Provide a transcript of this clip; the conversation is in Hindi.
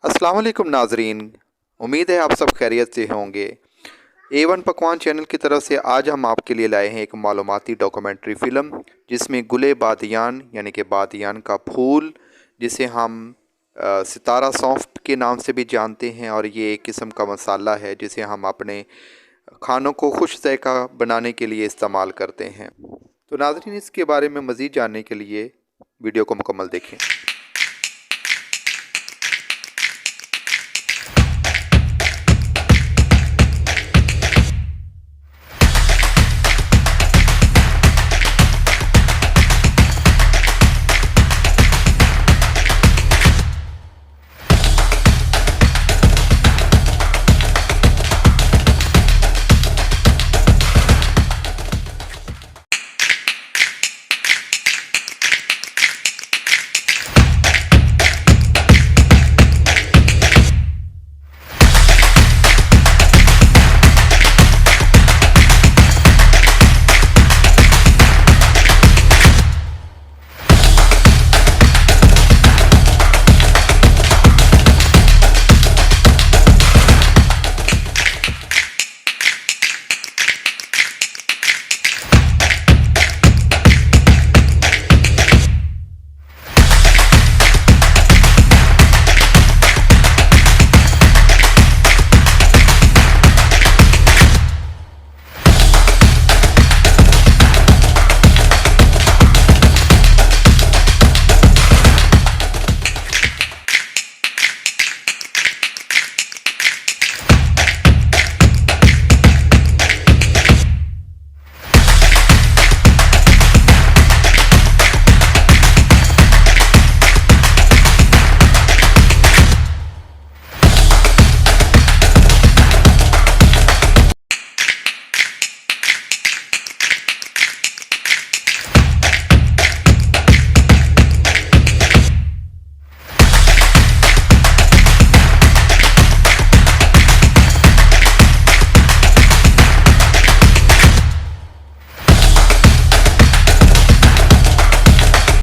अस्सलाम वालेकुम नाजरीन, उम्मीद है आप सब खैरियत से होंगे। A1 पकवान चैनल की तरफ से आज हम आपके लिए लाए हैं एक मालूमाती डॉक्यूमेंट्री फ़िल्म जिसमें गुले बादियान यानी कि बादियान का फूल, जिसे हम सितारा सौंफ के नाम से भी जानते हैं, और ये एक किस्म का मसाला है जिसे हम अपने खानों को खुश ज़ायका बनाने के लिए इस्तेमाल करते हैं। तो नाजरीन, इसके बारे में मज़ीद जानने के लिए वीडियो को मुकम्मल देखें।